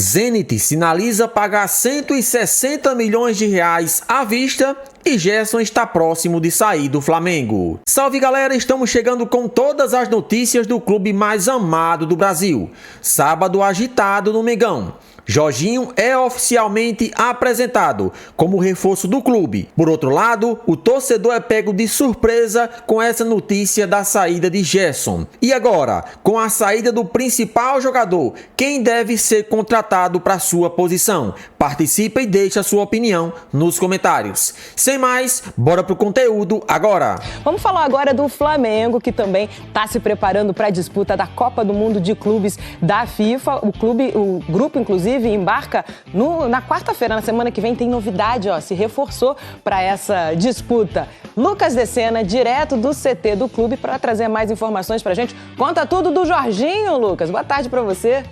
Zenit sinaliza pagar 160 milhões de reais à vista e Gerson está próximo de sair do Flamengo. Salve galera, estamos chegando com todas as notícias do clube mais amado do Brasil. Sábado agitado no Mengão. Jorginho é oficialmente apresentado como reforço do clube. Por outro lado, o torcedor é pego de surpresa com essa notícia da saída de Gerson. E agora, com a saída do principal jogador, quem deve ser contratado para sua posição? Participe e deixe a sua opinião nos comentários. Sem mais, bora pro conteúdo agora. Vamos falar agora do Flamengo, que também está se preparando para a disputa da Copa do Mundo de Clubes da FIFA. O grupo, inclusive, embarca na quarta-feira, na semana que vem, tem novidade, se reforçou para essa disputa. Lucas Decena, direto do CT do clube, para trazer mais informações para a gente. Conta tudo do Jorginho, Lucas. Boa tarde para você.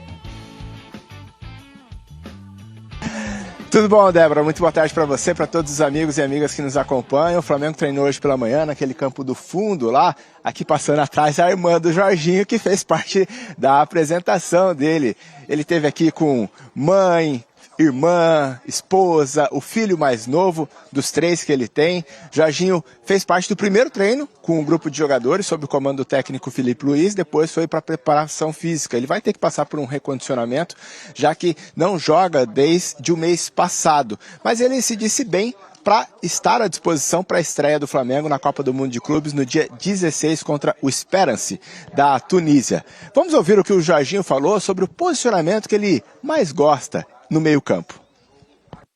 Tudo bom, Débora? Muito boa tarde para você, para todos os amigos e amigas que nos acompanham. O Flamengo treinou hoje pela manhã naquele campo do fundo lá, aqui passando atrás a irmã do Jorginho, que fez parte da apresentação dele. Ele esteve aqui com mãe, irmã, esposa, o filho mais novo dos 3 que ele tem. Jorginho fez parte do primeiro treino com um grupo de jogadores sob o comando do técnico Felipe Luiz, depois foi para a preparação física. Ele vai ter que passar por um recondicionamento, já que não joga desde o mês passado. Mas ele se disse bem para estar à disposição para a estreia do Flamengo na Copa do Mundo de Clubes no dia 16 contra o Esperance, da Tunísia. Vamos ouvir o que o Jorginho falou sobre o posicionamento que ele mais gosta no meio-campo.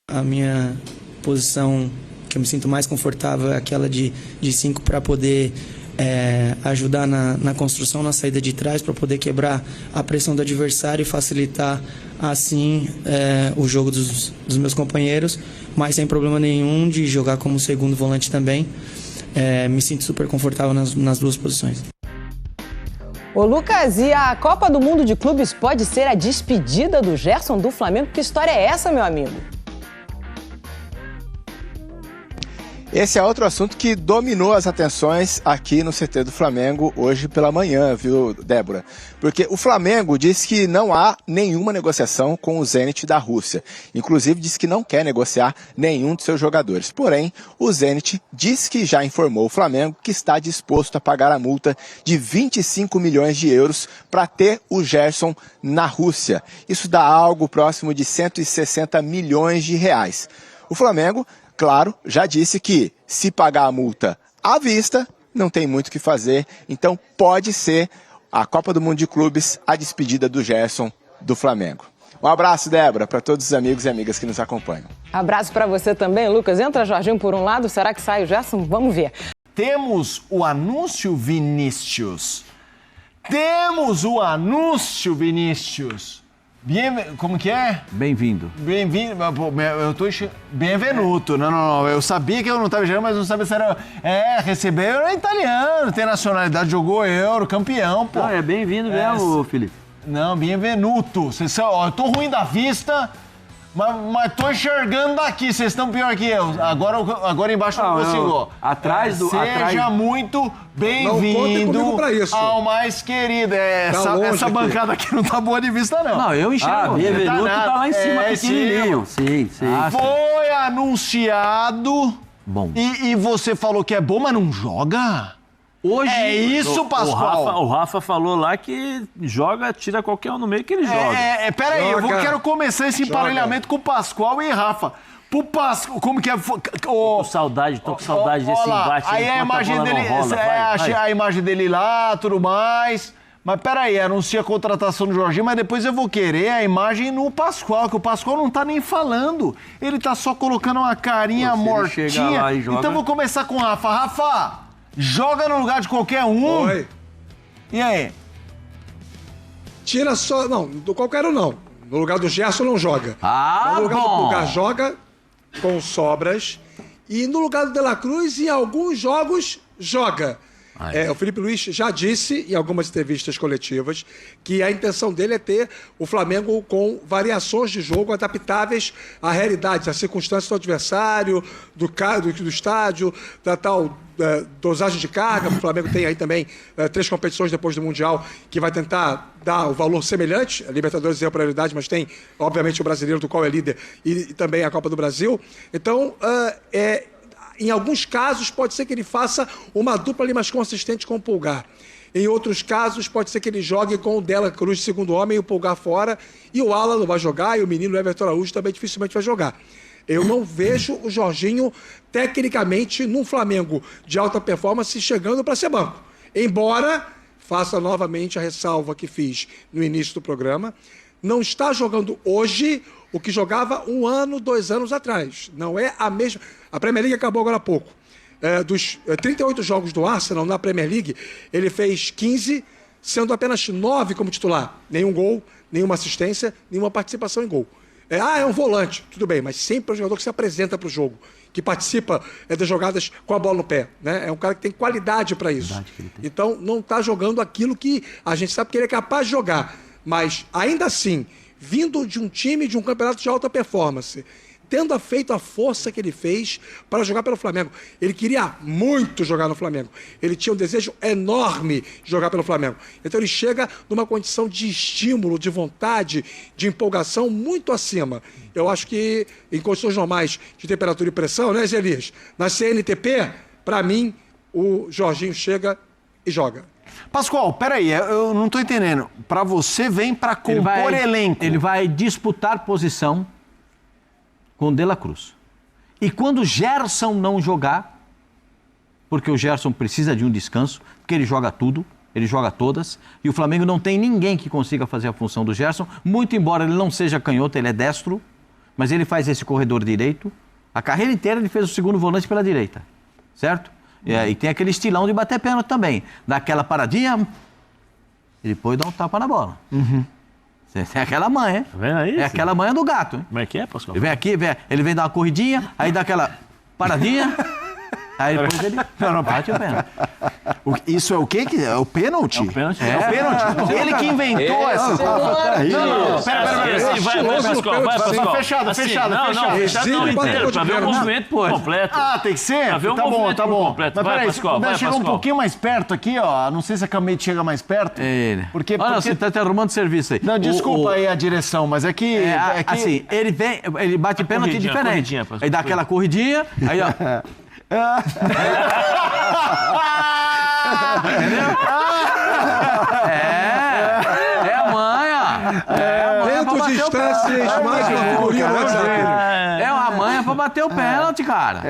A minha posição que eu me sinto mais confortável é aquela de 5 para poder ajudar na construção, na saída de trás, para poder quebrar a pressão do adversário e facilitar assim o jogo dos meus companheiros, mas sem problema nenhum de jogar como segundo volante também. Me sinto super confortável nas duas posições. Ô Lucas, e a Copa do Mundo de Clubes pode ser a despedida do Gerson do Flamengo? Que história é essa, meu amigo? Esse é outro assunto que dominou as atenções aqui no CT do Flamengo hoje pela manhã, viu, Débora? Porque o Flamengo diz que não há nenhuma negociação com o Zenit da Rússia. Inclusive diz que não quer negociar nenhum de seus jogadores. Porém, o Zenit diz que já informou o Flamengo que está disposto a pagar a multa de 25 milhões de euros para ter o Gerson na Rússia. Isso dá algo próximo de 160 milhões de reais. O Flamengo, claro, já disse que se pagar a multa à vista, não tem muito o que fazer, então pode ser a Copa do Mundo de Clubes a despedida do Gerson do Flamengo. Um abraço, Débora, para todos os amigos e amigas que nos acompanham. Abraço para você também, Lucas. Entra Jorginho por um lado, será que sai o Gerson? Vamos ver. Temos o anúncio, Vinícius. Temos o anúncio, Vinícius. Como que é? Bem-vindo. Bem-vindo. Eu tô Benvenuto. Não. Eu sabia que eu não estava chegando, mas não sabia se era. Recebeu é italiano, tem nacionalidade, jogou Euro, campeão, pô. Não, é bem-vindo mesmo, Felipe. Não, benvenuto. Eu tô ruim da vista, mas tô enxergando daqui. Vocês estão pior que eu. Agora embaixo não consigo. Seja muito bem-vindo ao mais querido. Essa bancada aqui não tá boa de vista, não. Não, eu enxergo. Benvenuto tá lá em cima, pequenininho. Sim. Foi anunciado. Bom. E você falou que é bom, mas não joga? Hoje, é isso, Pascoal? O Rafa falou lá que tira qualquer um no meio que ele joga. Peraí, eu quero começar esse emparelhamento com o Pascoal e Rafa. Pro Pascoal, como que é? Tô com saudade desse embate. Aí a imagem dele, a imagem dele lá, tudo mais. Mas peraí, anuncia a contratação do Jorginho, mas depois eu vou querer a imagem no Pascoal, que o Pascoal não tá nem falando. Ele tá só colocando uma carinha mortinha. Então eu vou começar com o Rafa. Rafa, joga no lugar de qualquer um. Oi. E aí? Tira só... Não, do qualquer um não. No lugar do Gerson não joga. No lugar do Pulgar joga com sobras. E no lugar do De La Cruz, em alguns jogos, joga. O Felipe Luiz já disse em algumas entrevistas coletivas que a intenção dele é ter o Flamengo com variações de jogo adaptáveis à realidade, às circunstâncias do adversário, do estádio, dosagem de carga. O Flamengo tem aí também 3 competições depois do Mundial que vai tentar dar o valor semelhante. A Libertadores é a prioridade, mas tem, obviamente, o Brasileiro, do qual é líder, e também a Copa do Brasil. Então, em alguns casos, pode ser que ele faça uma dupla ali mais consistente com o Pulgar. Em outros casos, pode ser que ele jogue com o Dela Cruz, segundo homem, e o Pulgar fora. E o Alan não vai jogar, e o menino Everton Araújo também dificilmente vai jogar. Eu não vejo o Jorginho, tecnicamente, num Flamengo de alta performance, chegando para ser banco. Embora faça novamente a ressalva que fiz no início do programa, não está jogando hoje o que jogava 1 ano, 2 anos atrás. Não é a mesma... A Premier League acabou agora há pouco. Dos 38 jogos do Arsenal na Premier League, ele fez 15, sendo apenas 9 como titular. Nenhum gol, nenhuma assistência, nenhuma participação em gol. É um volante, tudo bem, mas sempre é um jogador que se apresenta para o jogo, que participa das jogadas com a bola no pé. Né? É um cara que tem qualidade para isso. Então, não está jogando aquilo que a gente sabe que ele é capaz de jogar. Mas, ainda assim, vindo de um time de um campeonato de alta performance, tendo feito a força que ele fez para jogar pelo Flamengo. Ele queria muito jogar no Flamengo. Ele tinha um desejo enorme de jogar pelo Flamengo. Então ele chega numa condição de estímulo, de vontade, de empolgação muito acima. Eu acho que em condições normais de temperatura e pressão, né, Zé Elias? Na CNTP, para mim, o Jorginho chega e joga. Pascoal, peraí, eu não estou entendendo. Para você, vem para compor elenco. Ele vai disputar posição com o De La Cruz. E quando o Gerson não jogar, porque o Gerson precisa de um descanso, porque ele joga tudo, ele joga todas, e o Flamengo não tem ninguém que consiga fazer a função do Gerson, muito embora ele não seja canhoto, ele é destro, mas ele faz esse corredor direito. A carreira inteira ele fez o segundo volante pela direita, certo? E tem aquele estilão de bater pênalti também. Dá aquela paradinha e depois dá um tapa na bola. É aquela manha, Tá vendo aí? É aquela manha do gato, hein? Como é que é, Pascoal? Ele vem aqui, ele vem dar uma corridinha, aí dá aquela paradinha, aí depois ele bate o pênalti. Isso é o quê? É o pênalti? É o pênalti. É o pênalti. Ele que inventou essa... Não, pera. Vai, Pascoal, vai, Pascoal. Fechado. Fechado inteiro, pra ver o movimento completo. Tem que ser? Pra ver o movimento completo. Mas Vai, peraí, Pascoal, vai, chega um Pascoal. pouquinho mais perto aqui, ó. Não sei se a Camete chega mais perto. Ele. Porque... Olha, você tá te arrumando serviço aí. Não, desculpa aí a direção, mas é que... Assim, ele bate pênalti diferente. corridinha, Pascoal. Aí dá aquela corridinha, aí ó... Entendeu? É a manha. Dentro de instâncias mais uma figurinha no WhatsApp. É uma manha pra bater o pênalti, cara.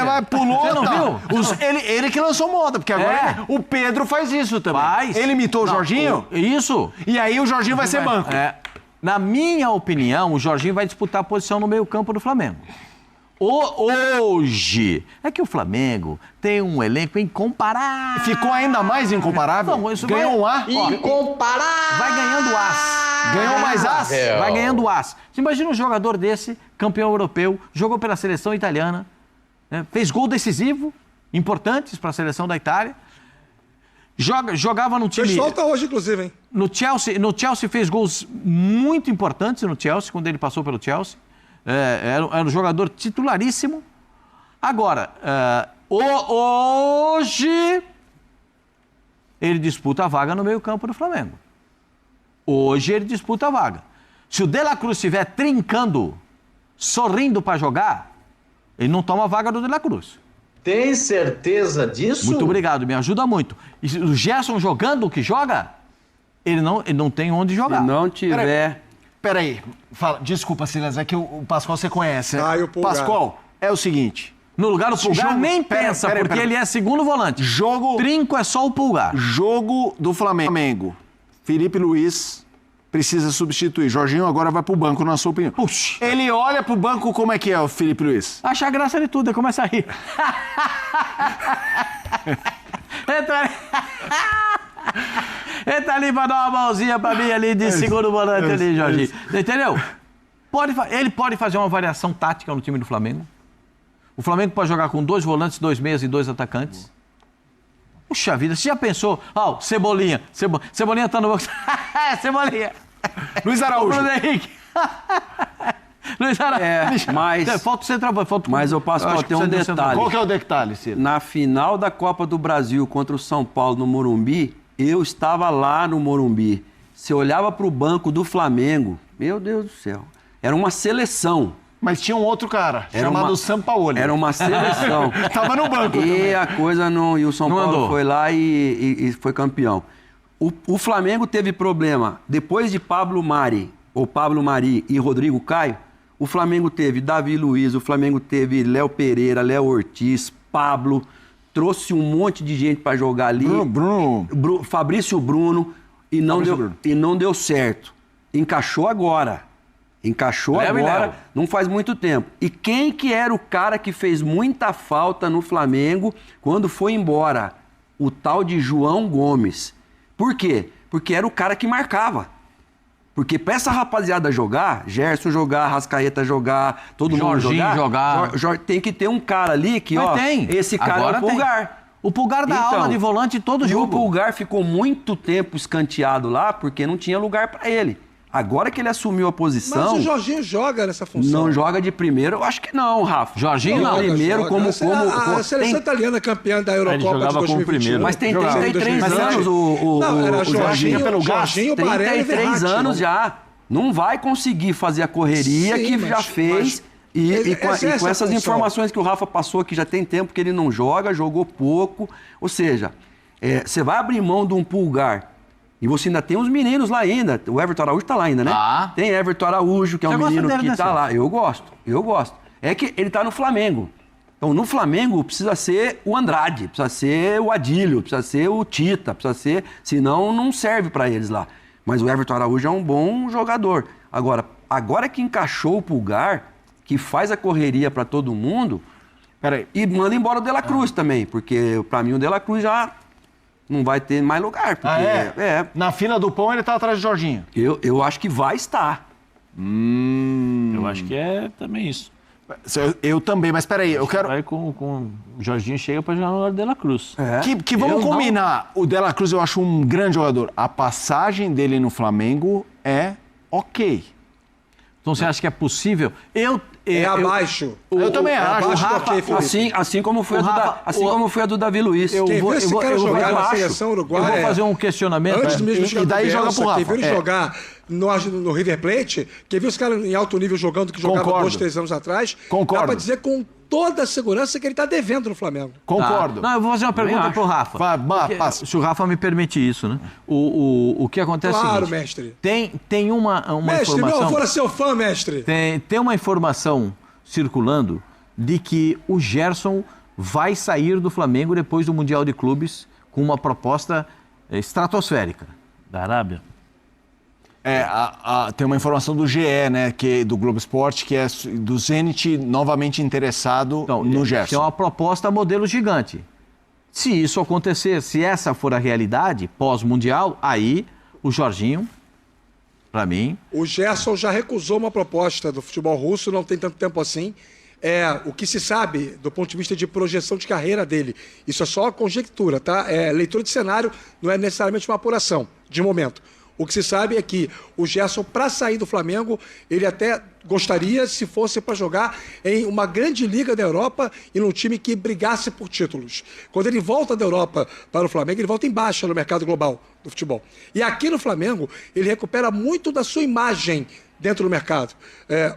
Mas pulou. Você não viu? Ele que lançou moda, porque agora o Pedro faz isso também. Faz. Ele imitou o Jorginho? Isso. E aí o Jorginho vai ser banco. Na minha opinião, o Jorginho vai disputar a posição no meio-campo do Flamengo. Hoje, é que o Flamengo tem um elenco incomparável. Ficou ainda mais incomparável? Não, isso Ganhou um A? Incomparável! Vai ganhando as. Ganhou mais as? Vai ganhando as. Você imagina um jogador desse, campeão europeu, jogou pela seleção italiana, né, fez gol decisivo, importantes para a seleção da Itália, jogava no time... Fez falta hoje, inclusive, hein? No Chelsea fez gols muito importantes no Chelsea, quando ele passou pelo Chelsea. Era um jogador titularíssimo. Agora, hoje, ele disputa a vaga no meio-campo do Flamengo. Hoje ele disputa a vaga. Se o De La Cruz estiver trincando, sorrindo para jogar, ele não toma a vaga do De La Cruz. Tem certeza disso? Muito obrigado, me ajuda muito. E o Gerson jogando o que joga, ele não tem onde jogar. Se não tiver... Peraí, desculpa, Silas, é que o Pascoal você conhece, né? E o Pulgar. Pascoal, é o seguinte... No lugar do Pulgar, jogo... nem pensa, porque ele é segundo volante. Trinco é só o Pulgar. Jogo do Flamengo. Felipe Luiz precisa substituir. Jorginho agora vai pro banco, na sua opinião. Puxa. Ele olha pro banco, como é que é o Felipe Luiz? Acha graça de tudo, ele começa a rir. Entra ali pra dar uma mãozinha pra mim ali de segundo volante ali, Jorginho. Entendeu? Ele pode fazer uma variação tática no time do Flamengo. O Flamengo pode jogar com 2 volantes, 2 meias e 2 atacantes. Puxa vida, você já pensou? Cebolinha. Cebolinha tá no banco. Cebolinha. Luiz Araújo. Bruno Henrique. Luiz Araújo. Mas... Falta o centroavante. Mas eu passo para ter um detalhe. Qual que é o detalhe, Ciro? Na final da Copa do Brasil contra o São Paulo no Morumbi, eu estava lá no Morumbi. Você olhava para o banco do Flamengo, meu Deus do céu, era uma seleção. Mas tinha um outro cara, chamado Sampaoli. Era uma seleção. Tava no banco e também. A coisa não... E o São Paulo foi lá e foi campeão. O Flamengo teve problema. Depois de Pablo Mari e Rodrigo Caio, o Flamengo teve Davi Luiz, o Flamengo teve Léo Pereira, Léo Ortiz, Pablo, trouxe um monte de gente para jogar ali. Fabrício Bruno, e não deu certo. Encaixou agora. Não faz muito tempo. E quem que era o cara que fez muita falta no Flamengo quando foi embora? O tal de João Gomes. Por quê? Porque era o cara que marcava. Porque pra essa rapaziada jogar, Gerson jogar, Rascaeta jogar, todo mundo jogar, tem que ter um cara ali que, esse cara agora é o Pulgar. O Pulgar dá aula de volante todo jogo. E o Pulgar ficou muito tempo escanteado lá porque não tinha lugar pra ele. Agora que ele assumiu a posição... Mas o Jorginho joga nessa função. Não joga de primeiro? Eu acho que não, Rafa. Jorginho não. Primeiro joga. A seleção italiana campeã da Eurocopa de 2021. Mas tem 33 anos o Jorginho pelo Jorginho, 33 anos já. Não vai conseguir fazer a correria que já fez. E com essas informações que o Rafa passou, que já tem tempo que ele não joga, jogou pouco. Ou seja, você vai abrir mão de um Pulgar... E você ainda tem uns meninos lá ainda. O Everton Araújo tá lá ainda, né? Tem Everton Araújo, que é um menino que tá lá. Eu gosto. É que ele tá no Flamengo. Então, no Flamengo, precisa ser o Andrade, precisa ser o Adílio, precisa ser o Tita, precisa ser... Senão, não serve para eles lá. Mas o Everton Araújo é um bom jogador. Agora que encaixou o Pulgar, que faz a correria para todo mundo... Peraí. E manda embora o De La Cruz também, porque para mim o De La Cruz já... não vai ter mais lugar. Porque, Na fila do pão ele tá atrás de Jorginho. Eu acho que vai estar. Eu acho que é também isso. Eu também, mas peraí, eu quero... Vai com o Jorginho chega pra jogar no lado do De La Cruz. Que vamos combinar. O De La Cruz eu acho um grande jogador. A passagem dele no Flamengo é ok. Então você acha que é possível? Abaixo. Eu também acho. Rafa, assim como foi a do Davi Luiz. Eu vou jogar na seleção uruguaia. Eu vou fazer um questionamento. Antes mesmo de e daí joga pro Rafa. Quem viu ele jogar no River Plate, quem viu esse cara em alto nível jogando, que jogava 2, 3 anos atrás, dá pra dizer com toda a segurança que ele tá devendo no Flamengo. Concordo. Não, eu vou fazer uma pergunta pro Rafa. Passa. Se o Rafa me permite isso, né? O que acontece é o seguinte, mestre. Tem uma mestre, informação... meu, fora seu fã, mestre. Tem uma informação circulando de que o Gerson vai sair do Flamengo depois do Mundial de Clubes com uma proposta estratosférica. Da Arábia? Tem uma informação do GE, né, do Globo Esporte, que é do Zenit novamente interessado no Gerson. É uma proposta modelo gigante. Se isso acontecer, se essa for a realidade pós-mundial, aí o Jorginho, para mim... O Gerson já recusou uma proposta do futebol russo, não tem tanto tempo assim. O que se sabe do ponto de vista de projeção de carreira dele. Isso é só conjectura, tá? Leitura de cenário, não é necessariamente uma apuração de momento. O que se sabe é que o Gerson, para sair do Flamengo, ele até gostaria se fosse para jogar em uma grande liga da Europa e num time que brigasse por títulos. Quando ele volta da Europa para o Flamengo, ele volta em baixa no mercado global do futebol. E aqui no Flamengo, ele recupera muito da sua imagem dentro do mercado.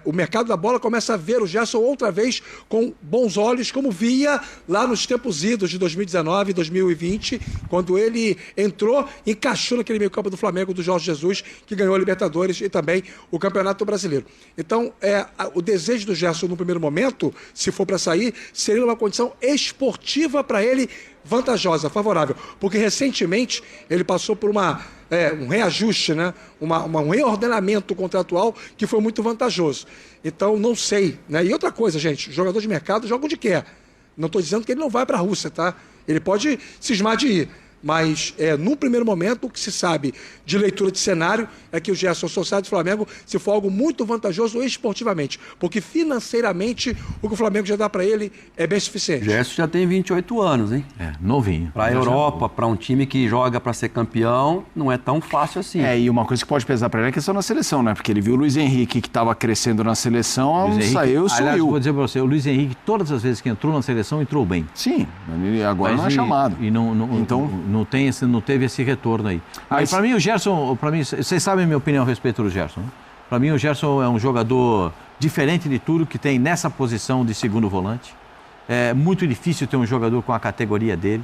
O mercado da bola começa a ver o Gerson outra vez com bons olhos, como via lá nos tempos idos de 2019 e 2020, quando ele entrou e encaixou naquele meio-campo do Flamengo, do Jorge Jesus, que ganhou a Libertadores e também o Campeonato Brasileiro. Então, o desejo do Gerson no primeiro momento, se for para sair, seria uma condição esportiva para ele vantajosa, favorável, porque recentemente ele passou por um reajuste, né? Um reordenamento contratual que foi muito vantajoso. Então, não sei, né? E outra coisa, gente, jogador de mercado joga onde quer. Não estou dizendo que ele não vai para a Rússia, tá? Ele pode cismar de ir. Mas, num primeiro momento, o que se sabe de leitura de cenário é que o Gerson Sociedade do Flamengo se for algo muito vantajoso esportivamente, porque financeiramente o que o Flamengo já dá para ele é bem suficiente. O Gerson já tem 28 anos, hein? Novinho. Para a Europa, para um time que joga para ser campeão, não é tão fácil assim. E uma coisa que pode pesar para ele é a questão da seleção, né? Porque ele viu o Luiz Henrique, que estava crescendo na seleção, saiu. Aliás, vou dizer para você, o Luiz Henrique, todas as vezes que entrou na seleção, entrou bem. Sim, agora não é chamado. E não teve esse retorno aí. Mas para mim, o Gerson, vocês sabem a minha opinião a respeito do Gerson, né? Para mim, o Gerson é um jogador diferente de tudo que tem nessa posição de segundo volante. É muito difícil ter um jogador com a categoria dele.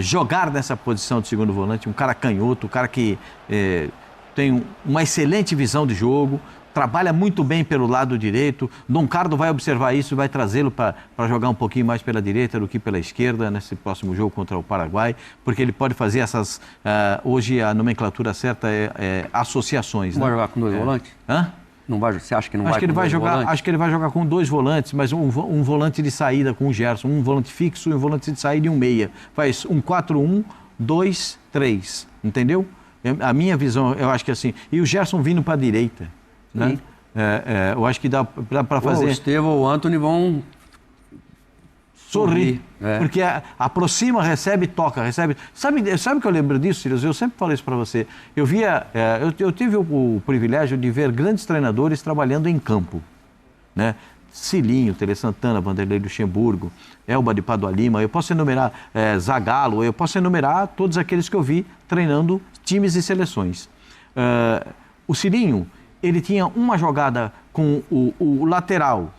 Jogar nessa posição de segundo volante, um cara canhoto, um cara que tem uma excelente visão de jogo, trabalha muito bem pelo lado direito. Dom Cardo vai observar isso e vai trazê-lo para jogar um pouquinho mais pela direita do que pela esquerda nesse próximo jogo contra o Paraguai, porque ele pode fazer essas... hoje a nomenclatura certa é associações. Não vai jogar com dois volantes? Hã? Não vai, você acha que não vai com dois volantes? Acho que ele vai jogar com dois volantes, mas um volante de saída com o Gerson, um volante fixo e um volante de saída e um meia. Faz um 4-1, 2-3, entendeu? A minha visão, eu acho que assim... E o Gerson vindo para a direita. Né? Eu acho que dá para fazer... O Estevão ou o Antony vão sorrir. Porque aproxima, recebe, toca, recebe... Sabe o que eu lembro disso, Silas? Eu sempre falei isso para você. Eu tive o privilégio de ver grandes treinadores trabalhando em campo. Né? Cilinho, Tele Santana, Vanderlei Luxemburgo, Elba de Padua Lima, eu posso enumerar Zagallo, eu posso enumerar todos aqueles que eu vi treinando times e seleções. O Cilinho, ele tinha uma jogada com o lateral,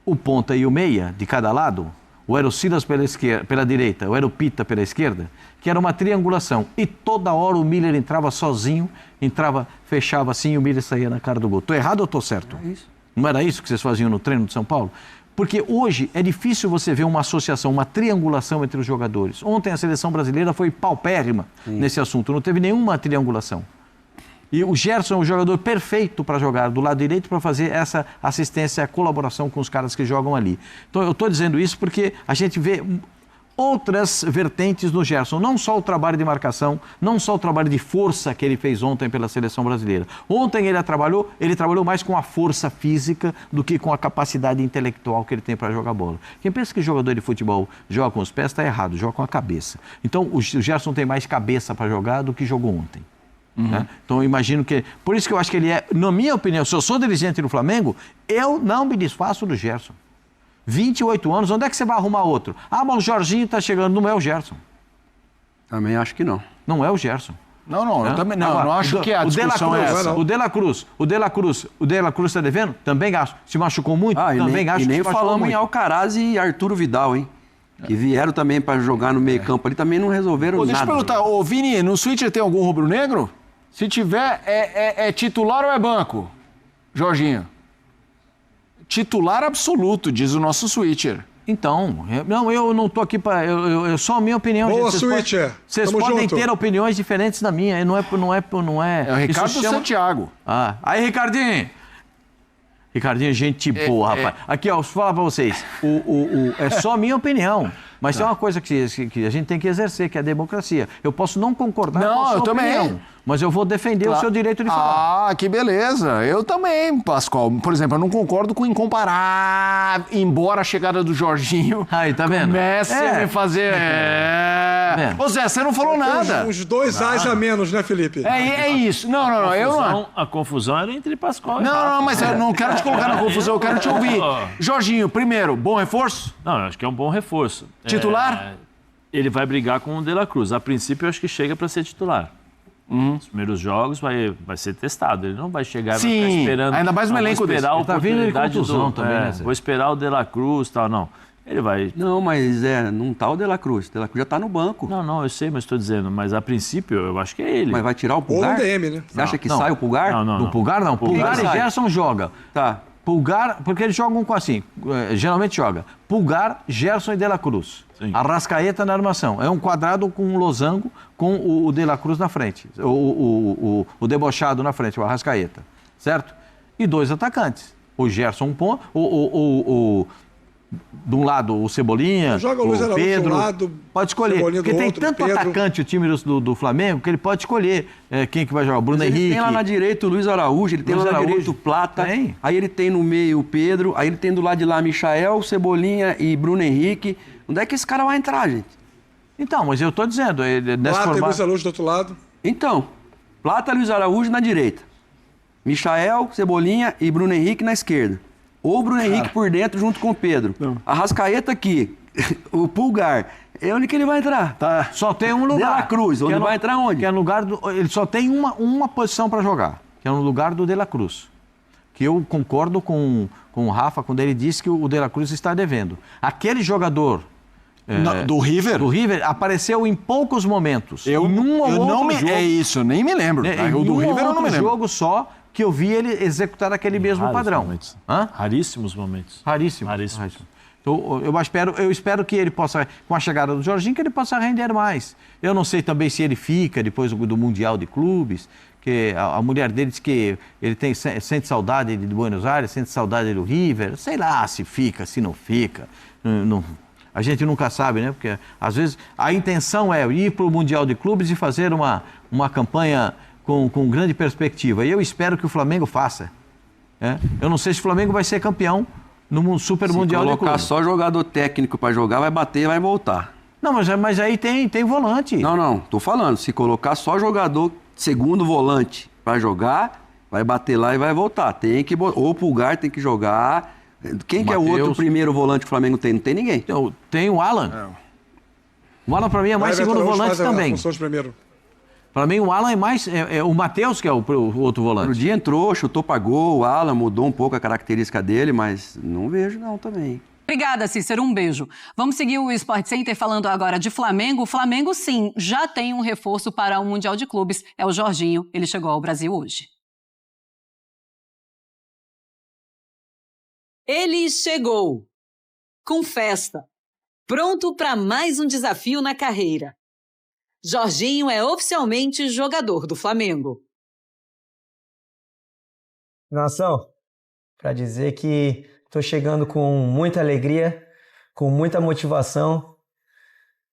o ponta e o meia de cada lado, ou era o Silas pela direita, ou era o Pita pela esquerda, que era uma triangulação. E toda hora o Miller entrava sozinho, fechava assim e o Miller saía na cara do gol. Estou errado ou estou certo? É isso. Não era isso que vocês faziam no treino de São Paulo? Porque hoje é difícil você ver uma associação, uma triangulação entre os jogadores. Ontem a seleção brasileira foi paupérrima nesse assunto, não teve nenhuma triangulação. E o Gerson é um jogador perfeito para jogar do lado direito para fazer essa assistência, colaboração com os caras que jogam ali. Então eu estou dizendo isso porque a gente vê outras vertentes no Gerson, não só o trabalho de marcação, não só o trabalho de força que ele fez ontem pela seleção brasileira. Ontem ele trabalhou mais com a força física do que com a capacidade intelectual que ele tem para jogar bola. Quem pensa que jogador de futebol joga com os pés está errado, joga com a cabeça. Então o Gerson tem mais cabeça para jogar do que jogou ontem. Né? Então eu imagino que... Por isso que eu acho que ele é, na minha opinião, se eu sou dirigente do Flamengo, eu não me desfaço do Gerson. 28 anos, onde é que você vai arrumar outro? Ah, mas o Jorginho está chegando, não é o Gerson. Também acho que não. Não é o Gerson. Não, eu também não. Agora, não acho que a discussão é essa. O De La Cruz está devendo? Também acho. Se machucou muito? Também acho. E nem falamos em Alcaraz e Arturo Vidal, hein? Que vieram também para jogar no meio campo ali, também não resolveram nada. Deixa eu perguntar, Vini, no Switcher tem algum rubro-negro? Se tiver, é titular ou é banco? Jorginho? Titular absoluto, diz o nosso Switcher. Então, eu não estou aqui para... Só a minha opinião. Boa, Switcher. Vocês podem ter opiniões diferentes da minha. Não é. É o Ricardo Santiago. Aí, Ricardinho. Ricardinho, gente boa, rapaz. Aqui, ó, vou falar para vocês. É só a minha opinião. Mas tem uma coisa que a gente tem que exercer, que é a democracia. Eu posso não concordar com a sua opinião, mas eu vou defender o seu direito de falar. Que beleza. Eu também, Pascoal. Por exemplo, eu não concordo com incomparável, embora a chegada do Jorginho aí, tá vendo? comece a me fazer... Ô Zé, você não falou nada. Uns 2 ais a menos, né, Felipe? É isso. Não, eu não... A confusão era entre Pascoal e Não, mas eu não quero te colocar na confusão, eu quero te ouvir. Jorginho, primeiro, bom reforço? Não, eu acho que é um bom reforço. Titular? Ele vai brigar com o De La Cruz. A princípio, eu acho que chega para ser titular. Os primeiros jogos vai ser testado. Ele não vai chegar e vai ficar esperando. Ainda mais no elenco desse. Ele tá vindo de contusão também, né? Vou esperar o De La Cruz e tal. Não. Ele vai... Não, mas não tá o De La Cruz. O De La Cruz já tá no banco. Não, eu sei, mas estou dizendo. Mas a princípio, eu acho que é ele. Mas vai tirar o Pulgar? Ou o DM, né? Você acha que sai o Pulgar? Não. O Pulgar não. Pulgar e Gerson joga. Tá. Pulgar, porque eles jogam com assim, geralmente joga Pulgar, Gerson e De La Cruz. Sim. Arrascaeta na armação. É um quadrado com um losango com o De La Cruz na frente. O debochado na frente, o Arrascaeta. Certo? E 2 atacantes. O Gerson um ponto, de um lado o Cebolinha, joga o Luiz Araújo Pedro, de um lado, pode escolher. Cebolinha do Porque outro, tem tanto Pedro. atacante o time do Flamengo que ele pode escolher quem que vai jogar. O Bruno Ele Henrique. tem lá na direita o Luiz Araújo, ele tem Luiz lá na Araújo. direita o Plata, Tem. aí ele tem no meio o Pedro, aí ele tem do lado de lá Michael, Cebolinha e Bruno Henrique. Onde é que esse cara vai entrar, gente? Então, mas eu tô dizendo, nessa Plata e Luiz Araújo do outro lado. Então, Plata, Luiz Araújo na direita. Michael, Cebolinha e Bruno Henrique na esquerda. Ou o Bruno Henrique por dentro junto com o Pedro. Arrascaeta aqui, o Pulgar. É onde que ele vai entrar? Tá. Só tem um lugar. De La Cruz, onde vai entrar onde? Que é no lugar ele só tem uma posição para jogar, que é no lugar do De La Cruz. Que eu concordo com o Rafa quando ele disse que o De La Cruz está devendo. Aquele jogador do River? Do River apareceu em poucos momentos. É isso, nem me lembro. O do River eu não me lembro. Jogo só que eu vi ele executar aquele mesmo padrão. Momentos. Hã? Raríssimos momentos. Raríssimo. Então, eu espero que ele possa, com a chegada do Jorginho, que ele possa render mais. Eu não sei também se ele fica depois do Mundial de Clubes, que a mulher dele diz que ele sente saudade de Buenos Aires, sente saudade do River. Sei lá se fica, se não fica. A gente nunca sabe, né? Porque às vezes a intenção é ir para o Mundial de Clubes e fazer uma campanha com grande perspectiva. E eu espero que o Flamengo faça. Eu não sei se o Flamengo vai ser campeão no Super Mundial de Clubes. Se colocar só jogador técnico para jogar, vai bater e vai voltar. Não, mas aí tem volante. Não, tô falando. Se colocar só jogador segundo volante para jogar, vai bater lá e vai voltar. Ou o Pulgar tem que jogar. Quem que é o outro primeiro volante que o Flamengo tem? Não tem ninguém. Tem o Alan. O Alan para mim é mais segundo volante também. Para mim, o Alan é mais... o Matheus que é o outro volante. O dia entrou, chutou para gol, o Alan mudou um pouco a característica dele, mas não vejo não também. Obrigada, Cícero. Um beijo. Vamos seguir o Sport Center falando agora de Flamengo. O Flamengo, sim, já tem um reforço para o Mundial de Clubes. É o Jorginho. Ele chegou ao Brasil hoje. Ele chegou. Com festa. Pronto para mais um desafio na carreira. Jorginho é oficialmente jogador do Flamengo. Nação, para dizer que estou chegando com muita alegria, com muita motivação,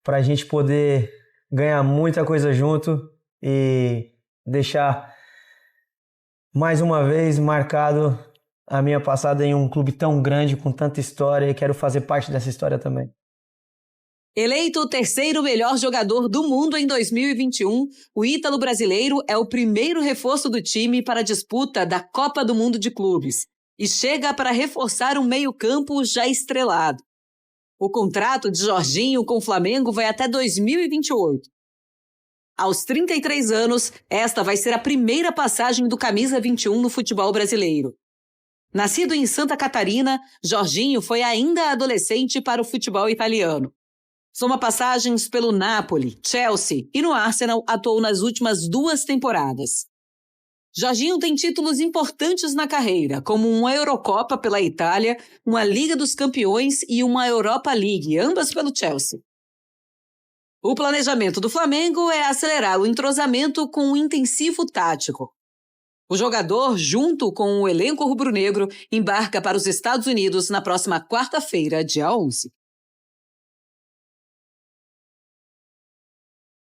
para a gente poder ganhar muita coisa junto e deixar mais uma vez marcado a minha passada em um clube tão grande, com tanta história, e quero fazer parte dessa história também. Eleito o terceiro melhor jogador do mundo em 2021, o ítalo brasileiro é o primeiro reforço do time para a disputa da Copa do Mundo de Clubes e chega para reforçar um meio-campo já estrelado. O contrato de Jorginho com o Flamengo vai até 2028. Aos 33 anos, esta vai ser a primeira passagem do camisa 21 no futebol brasileiro. Nascido em Santa Catarina, Jorginho foi ainda adolescente para o futebol italiano. Soma passagens pelo Napoli, Chelsea e no Arsenal, atuou nas últimas 2 temporadas. Jorginho tem títulos importantes na carreira, como uma Eurocopa pela Itália, uma Liga dos Campeões e uma Europa League, ambas pelo Chelsea. O planejamento do Flamengo é acelerar o entrosamento com um intensivo tático. O jogador, junto com o elenco rubro-negro, embarca para os Estados Unidos na próxima quarta-feira, dia 11.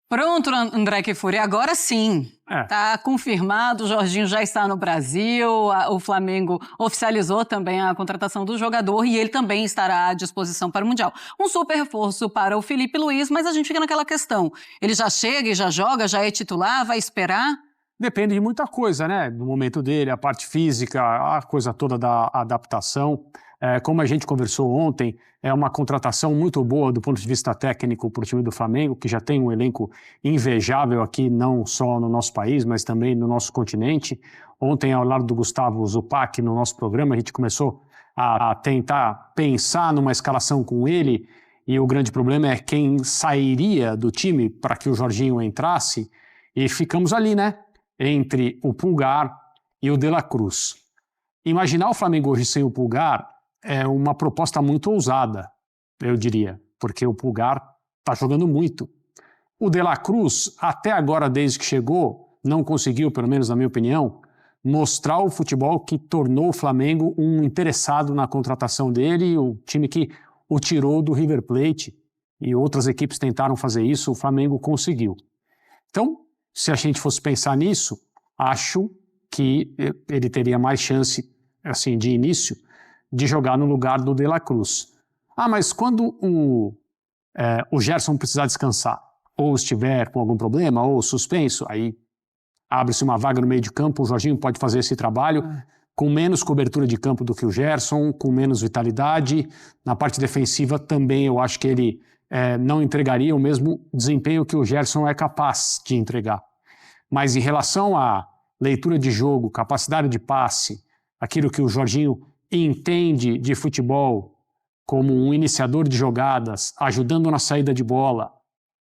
Pronto, André Kfouri, agora sim. Está confirmado, o Jorginho já está no Brasil, o Flamengo oficializou também a contratação do jogador e ele também estará à disposição para o Mundial. Um super reforço para o Felipe Luiz, mas a gente fica naquela questão. Ele já chega e já joga, já é titular, vai esperar? Depende de muita coisa, né? Do momento dele, a parte física, a coisa toda da adaptação. Como a gente conversou ontem, é uma contratação muito boa do ponto de vista técnico para o time do Flamengo, que já tem um elenco invejável aqui, não só no nosso país, mas também no nosso continente. Ontem, ao lado do Gustavo Zupac, no nosso programa, a gente começou a tentar pensar numa escalação com ele, e o grande problema é quem sairia do time para que o Jorginho entrasse, e ficamos ali, né? Entre o Pulgar e o De La Cruz. Imaginar o Flamengo hoje sem o Pulgar é uma proposta muito ousada, eu diria, porque o Pulgar está jogando muito. O De La Cruz, até agora, desde que chegou, não conseguiu, pelo menos na minha opinião, mostrar o futebol que tornou o Flamengo um interessado na contratação dele, o time que o tirou do River Plate, e outras equipes tentaram fazer isso, o Flamengo conseguiu. Então, se a gente fosse pensar nisso, acho que ele teria mais chance, assim, de início, de jogar no lugar do De La Cruz. Mas quando o Gerson precisar descansar, ou estiver com algum problema, ou suspenso, aí abre-se uma vaga no meio de campo, o Jorginho pode fazer esse trabalho com menos cobertura de campo do que o Gerson, com menos vitalidade. Na parte defensiva também eu acho que ele não entregaria o mesmo desempenho que o Gerson é capaz de entregar. Mas em relação à leitura de jogo, capacidade de passe, aquilo que o Jorginho entende de futebol como um iniciador de jogadas, ajudando na saída de bola,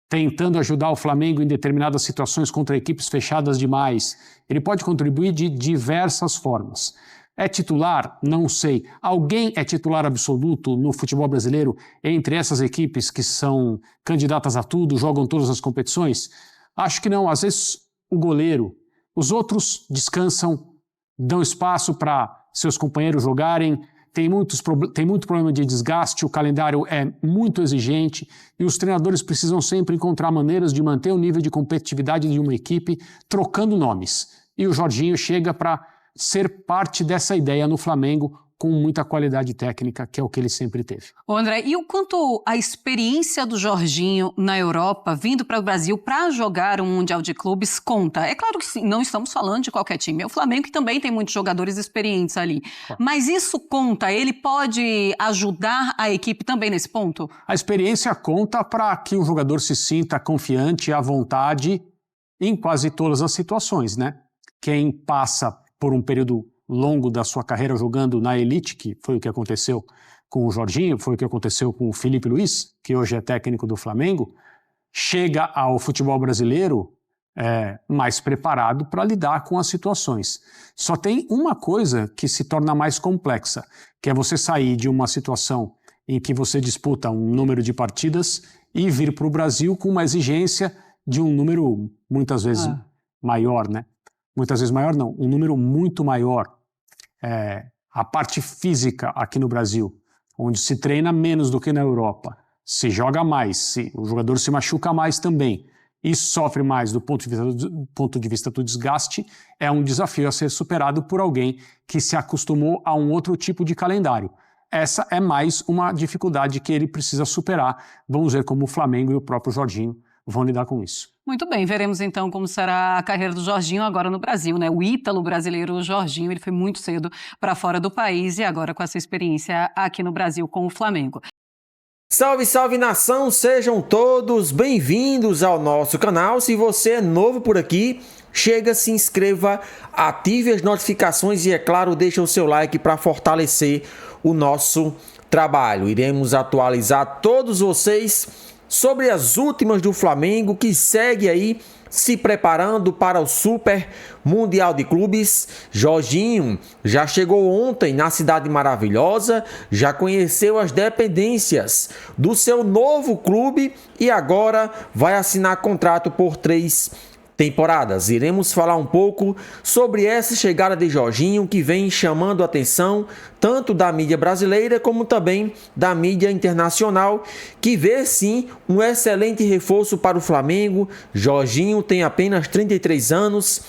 tentando ajudar o Flamengo em determinadas situações contra equipes fechadas demais. Ele pode contribuir de diversas formas. É titular? Não sei. Alguém é titular absoluto no futebol brasileiro entre essas equipes que são candidatas a tudo, jogam todas as competições? Acho que não. Às vezes o goleiro. Os outros descansam, dão espaço para seus companheiros jogarem. Tem muito problema de desgaste, o calendário é muito exigente e os treinadores precisam sempre encontrar maneiras de manter o nível de competitividade de uma equipe trocando nomes. E o Jorginho chega para ser parte dessa ideia no Flamengo com muita qualidade técnica, que é o que ele sempre teve. Ô André, e o quanto a experiência do Jorginho na Europa, vindo para o Brasil para jogar um Mundial de Clubes, conta? É claro que sim, não estamos falando de qualquer time. É o Flamengo que também tem muitos jogadores experientes ali. Mas isso conta? Ele pode ajudar a equipe também nesse ponto? A experiência conta para que o jogador se sinta confiante e à vontade em quase todas as situações, né? Quem passa por um período longo da sua carreira jogando na elite, que foi o que aconteceu com o Jorginho, foi o que aconteceu com o Filipe Luís, que hoje é técnico do Flamengo, chega ao futebol brasileiro mais preparado para lidar com as situações. Só tem uma coisa que se torna mais complexa, que é você sair de uma situação em que você disputa um número de partidas e vir para o Brasil com uma exigência de um número muitas vezes maior, né? Muitas vezes maior não, um número muito maior. A parte física aqui no Brasil, onde se treina menos do que na Europa, se joga mais, o jogador se machuca mais também e sofre mais do ponto de vista do desgaste, é um desafio a ser superado por alguém que se acostumou a um outro tipo de calendário. Essa é mais uma dificuldade que ele precisa superar. Vamos ver como o Flamengo e o próprio Jorginho vão lidar com isso. Muito bem, veremos então como será a carreira do Jorginho agora no Brasil, né? O ítalo brasileiro, o Jorginho, ele foi muito cedo para fora do país e agora com essa experiência aqui no Brasil com o Flamengo. Salve, salve nação, sejam todos bem-vindos ao nosso canal. Se você é novo por aqui, chega, se inscreva, ative as notificações e, é claro, deixa o seu like para fortalecer o nosso trabalho. Iremos atualizar todos vocês sobre as últimas do Flamengo, que segue aí se preparando para o Super Mundial de Clubes. Jorginho já chegou ontem na Cidade Maravilhosa, já conheceu as dependências do seu novo clube e agora vai assinar contrato por 3 temporadas. Iremos falar um pouco sobre essa chegada de Jorginho, que vem chamando a atenção tanto da mídia brasileira como também da mídia internacional, que vê sim um excelente reforço para o Flamengo. Jorginho tem apenas 33 anos,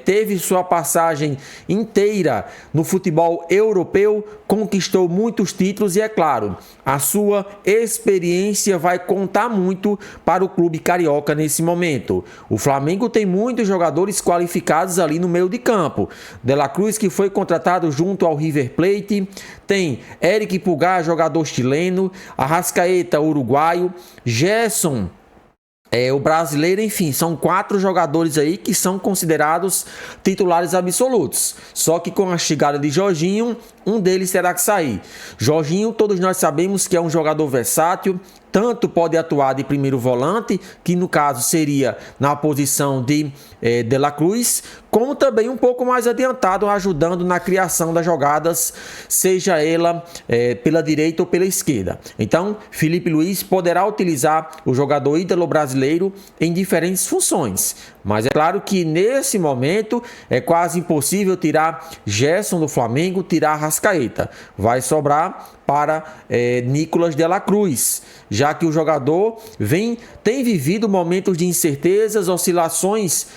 teve sua passagem inteira no futebol europeu, conquistou muitos títulos e, é claro, a sua experiência vai contar muito para o clube carioca nesse momento. O Flamengo tem muitos jogadores qualificados ali no meio de campo. De La Cruz, que foi contratado junto ao River Plate, tem Eric Pulgar, jogador chileno, Arrascaeta, uruguaio, Gerson, o brasileiro, enfim, são 4 jogadores aí que são considerados titulares absolutos. Só que com a chegada de Jorginho, um deles terá que sair. Jorginho, todos nós sabemos que é um jogador versátil, tanto pode atuar de primeiro volante, que no caso seria na posição de La Cruz, como também um pouco mais adiantado, ajudando na criação das jogadas, seja ela pela direita ou pela esquerda. Então, Filipe Luís poderá utilizar o jogador ítalo brasileiro em diferentes funções. Mas é claro que nesse momento é quase impossível tirar Gerson do Flamengo, tirar Arrascaeta. Vai sobrar para Nicolas de la Cruz, já que o jogador tem vivido momentos de incertezas, oscilações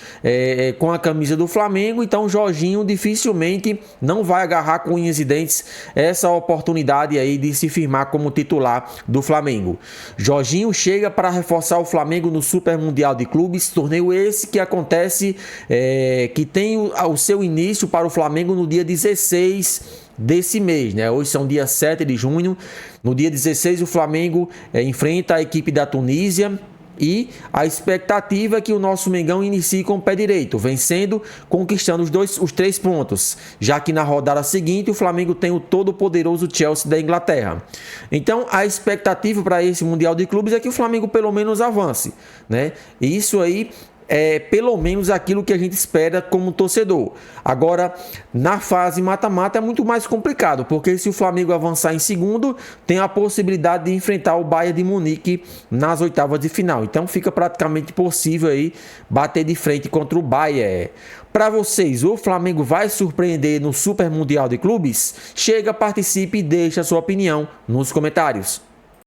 com a camisa do Flamengo, então Jorginho dificilmente não vai agarrar com unhas e dentes essa oportunidade aí de se firmar como titular do Flamengo. Jorginho chega para reforçar o Flamengo no Super Mundial de Clubes, torneio esse que acontece, que tem o seu início para o Flamengo no dia 16 desse mês, né? Hoje são dia 7 de junho. No dia 16 o Flamengo enfrenta a equipe da Tunísia e a expectativa é que o nosso Mengão inicie com o pé direito, vencendo, conquistando os 3 pontos, já que na rodada seguinte o Flamengo tem o todo-poderoso Chelsea da Inglaterra. Então a expectativa para esse Mundial de Clubes é que o Flamengo pelo menos avance, né? E isso aí é pelo menos aquilo que a gente espera como torcedor. Agora, na fase mata-mata é muito mais complicado, porque se o Flamengo avançar em segundo, tem a possibilidade de enfrentar o Bayern de Munique nas oitavas de final. Então fica praticamente possível aí bater de frente contra o Bayern. Para vocês, o Flamengo vai surpreender no Super Mundial de Clubes? Chega, participe e deixe a sua opinião nos comentários.